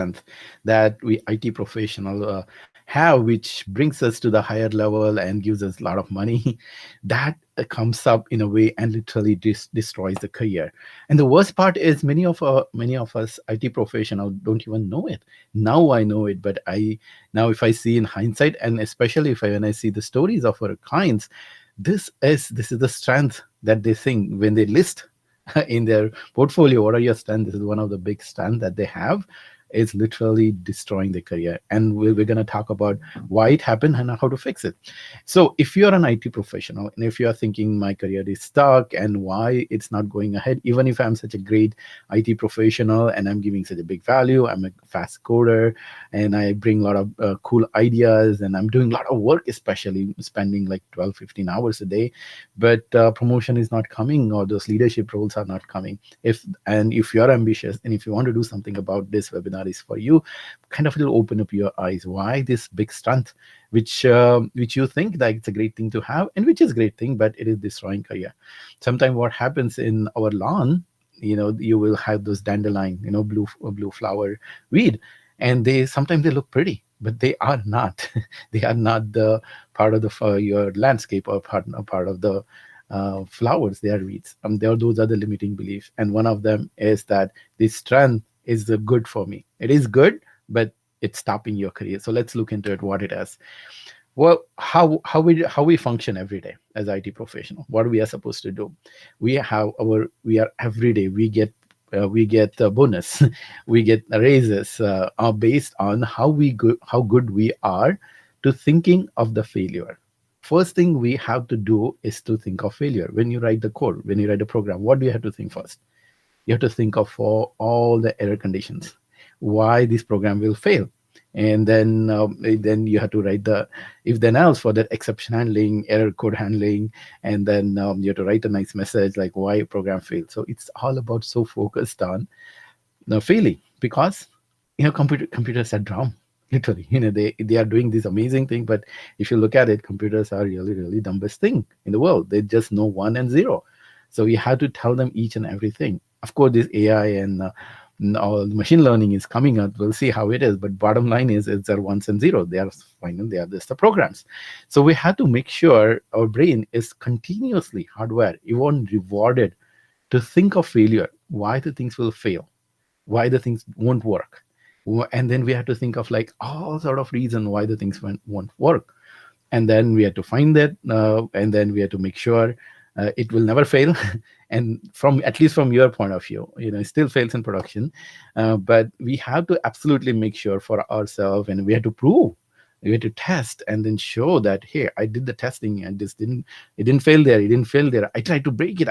strength that we IT professional have, which brings us to the higher level and gives us a lot of money, that comes up in a way and literally destroys the career. And the worst part is many of us IT professional don't even know it. Now I know it, but I now if I see in hindsight, and especially when I see the stories of our clients, this is the strength that they think when they list in their portfolio. What are your strengths? This is one of the big strengths that they have, is literally destroying their career. And we're going to talk about why it happened and how to fix it. So if you're an IT professional and if you're thinking my career is stuck and why it's not going ahead, even if I'm such a great IT professional and I'm giving such a big value, I'm a fast coder and I bring a lot of cool ideas and I'm doing a lot of work, especially spending like 12, 15 hours a day, but promotion is not coming or those leadership roles are not coming. If you're ambitious and if you want to do something about this, webinar is for you. Kind of it'll open up your eyes why this big strength, which you think that it's a great thing to have, and which is a great thing, but it is destroying career. Sometimes what happens in our lawn, you will have those dandelion, blue flower weed, and they sometimes they look pretty, but they are not. They are not the part of the your landscape or part of the flowers. They are weeds. Those are the limiting beliefs, and one of them is that this strength is the good for me. It is good, but it's stopping your career. So let's look into it. What it is. Well, how we function every day as IT professional. What we are supposed to do. We are every day we get a bonus, we get raises are based on how good we are to thinking of the failure. First thing we have to do is to think of failure. When you write the code, when you write a program, what do you have to think first? You have to think of all the error conditions, why this program will fail, and then you have to write the if then else for that exception handling, error code handling, and then you have to write a nice message like why a program failed. So it's all about so focused on failing, because computers are dumb. Literally, they are doing this amazing thing, but if you look at it, computers are really really dumbest thing in the world. They just know one and zero. So we have to tell them each and everything. Of course, this AI and all the machine learning is coming out. We'll see how it is. But bottom line is, it's their ones and zero. They are final. They are just the programs. So we have to make sure our brain is continuously hardwired, even rewarded, to think of failure. Why the things will fail? Why the things won't work? And then we have to think of like all sort of reason why the things won't work. And then we have to find that, and then we have to make sure it will never fail. And from at least from your point of view, it still fails in production, but we have to absolutely make sure for ourselves, and we have to prove, we have to test and then show that, hey, I did the testing and it didn't fail there, it didn't fail there. I tried to break it.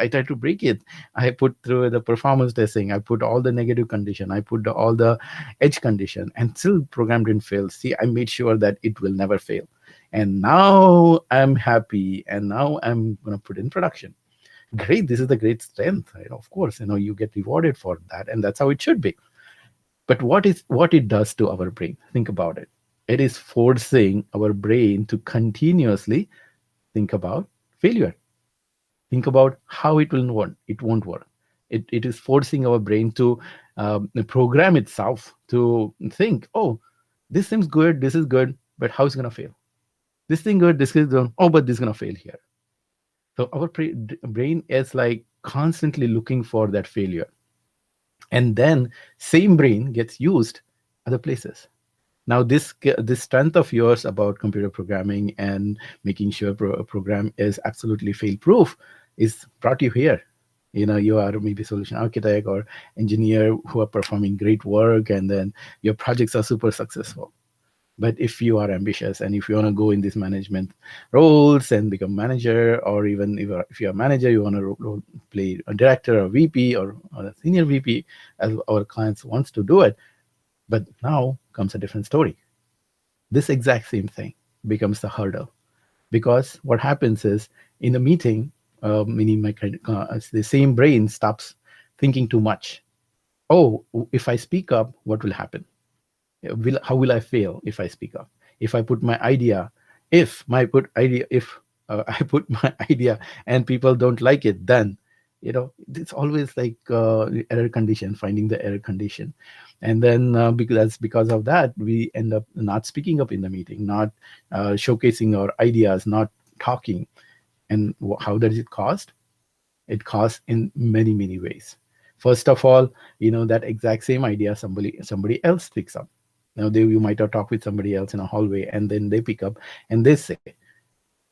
I put through the performance testing, I put all the negative condition, I put all the edge condition, and still program didn't fail. See, I made sure that it will never fail. And now I'm happy, and now I'm going to put in production. Great, this is the great strength, right? Of course, you get rewarded for that, and that's how it should be. But what it does to our brain? Think about it. It is forcing our brain to continuously think about failure. Think about how it will work. It won't work. It is forcing our brain to program itself to think, oh, this seems good, this is good, but how is it going to fail? This thing good, this is good, oh, but this is going to fail here. So our brain is like constantly looking for that failure. And then same brain gets used other places. Now this strength of yours about computer programming and making sure a program is absolutely fail proof is brought you here. You are maybe solution architect or engineer who are performing great work, and then your projects are super successful. But if you are ambitious and if you want to go in these management roles and become manager, or even if you're a manager, you want to play a director or VP or a senior VP, as our clients wants to do it. But now comes a different story. This exact same thing becomes the hurdle, because what happens is in the meeting, the same brain stops thinking too much. Oh, if I speak up, what will happen? How will I fail if I speak up? If I put my idea, if I put my idea and people don't like it, then It's always like error condition, finding the error condition. And then because of that, we end up not speaking up in the meeting, not showcasing our ideas, not talking. And how does it cost? It costs in many many ways. First of all, that exact same idea somebody else picks up. Now you might have talked with somebody else in a hallway, and then they pick up and they say,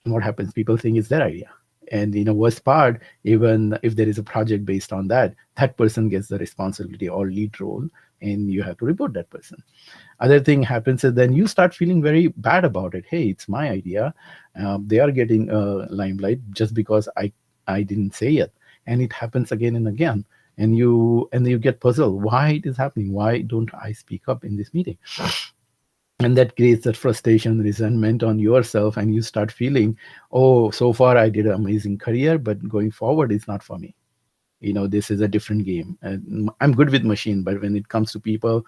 and what happens? People think it's their idea. And worst part, even if there is a project based on that, that person gets the responsibility or lead role, and you have to report that person. Other thing happens is then you start feeling very bad about it. Hey, it's my idea. They are getting limelight just because I didn't say it. And it happens again and again. And you get puzzled why it is happening. Why don't I speak up in this meeting? And that creates that frustration, resentment on yourself, and you start feeling, oh, so far I did an amazing career, but going forward it's not for me. This is a different game. I'm good with machine, but when it comes to people,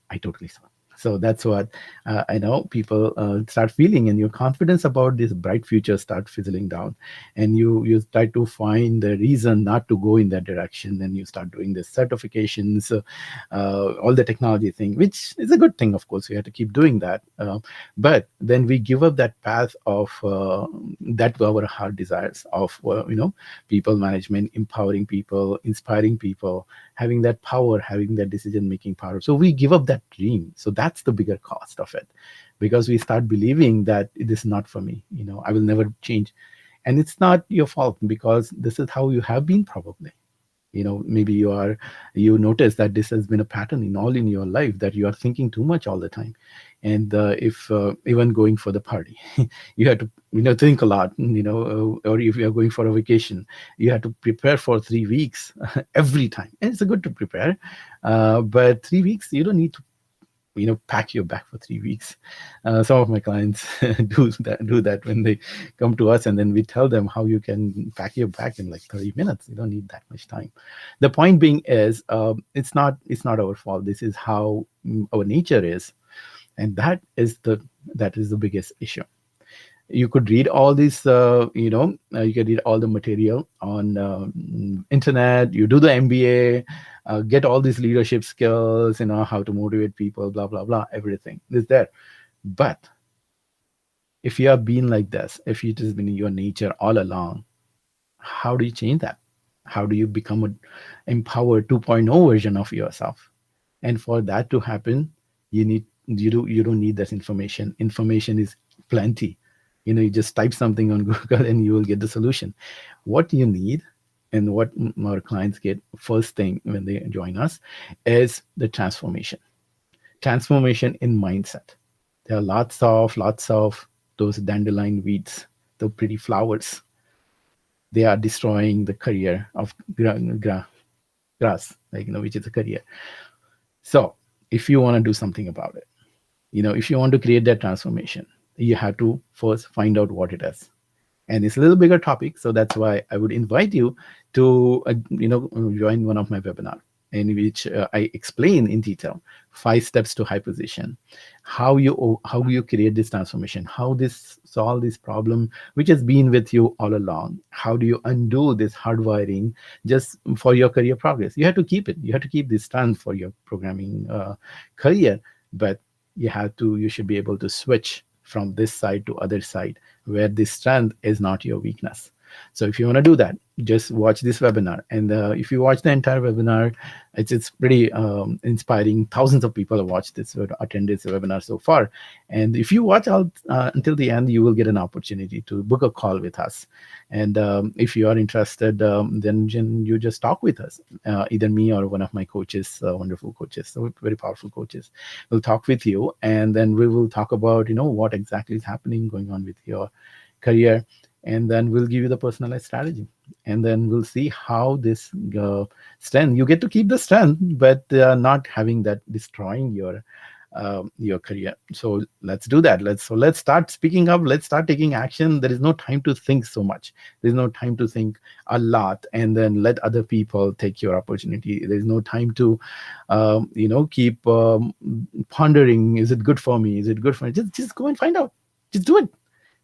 I totally suck. So that's what I know people start feeling, and your confidence about this bright future start fizzling down, and you try to find the reason not to go in that direction. Then you start doing the certifications, all the technology thing, which is a good thing, of course. We have to keep doing that, but then we give up that path of that our heart desires of people management, empowering people, inspiring people, having that power, having that decision making power. So we give up that dream. So that's the bigger cost of it, because we start believing that it is not for me. I will never change. And it's not your fault, because this is how you have been probably. Maybe you notice that this has been a pattern in your life, that you are thinking too much all the time. And if even going for the party, you have to think a lot, or if you are going for a vacation, you have to prepare for 3 weeks every time. And it's good to prepare, but 3 weeks you don't need to pack your bag for 3 weeks. Some of my clients do that when they come to us, and then we tell them how you can pack your bag in like 30 minutes. You don't need that much time. The point being is, it's not our fault. This is how our nature is, and that is the biggest issue. You could read all these you can read all the material on internet. You do the MBA, get all these leadership skills, how to motivate people, blah blah blah, everything is there. But if you have been like this, if it has been your nature all along, how do you change that? How do you become a empowered 2.0 version of yourself? And for that to happen, you don't need that information is plenty. You just type something on Google and you will get the solution. What you need, and what our clients get first thing when they join us, is the transformation in mindset. There are lots of those dandelion weeds, the pretty flowers. They are destroying the career of grass, which is a career. So if you want to do something about it, if you want to create that transformation, you have to first find out what it is. And it's a little bigger topic, so that's why I would invite you to join one of my webinar, in which I explain in detail 5 steps to high position, how you create this transformation, how this solve this problem which has been with you all along. How do you undo this hardwiring just for your career progress? You have to keep it. You have to keep this strength for your programming career, but you should be able to switch from this side to other side, where this strength is not your weakness. So if you want to do that, just watch this webinar. And if you watch the entire webinar, it's pretty inspiring. Thousands of people have watched this, attended this webinar so far. And if you watch out until the end, you will get an opportunity to book a call with us. And if you are interested, then you just talk with us, either me or one of my coaches, wonderful coaches, so very powerful coaches, will talk with you. And then we will talk about, what exactly is happening, going on with your career. And then we'll give you the personalized strategy, and then we'll see how this strength, you get to keep the strength, but not having that destroying your career. So let's do that. Let's start speaking up. Let's start taking action. There is no time to think so much. There's no time to think a lot and then let other people take your opportunity. There's no time to keep pondering, is it good for me, is it good for me? Just go and find out. Just do it.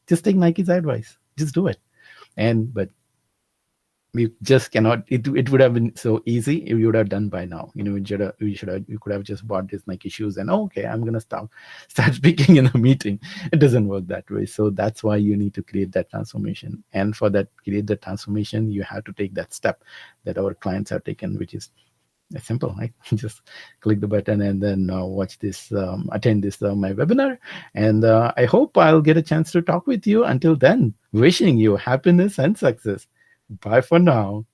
Just take Nike's advice. Just do it. But we just cannot. It would have been so easy if you would have done by now. You could have just bought these Nike shoes and, oh, okay, I'm gonna start speaking in a meeting. It doesn't work that way. So that's why you need to create that transformation. And for that create the transformation, you have to take that step that our clients have taken, which is it's simple, right? Just click the button and then watch this, attend this my webinar, and I hope I'll get a chance to talk with you. Until then, wishing you happiness and success. Bye for now.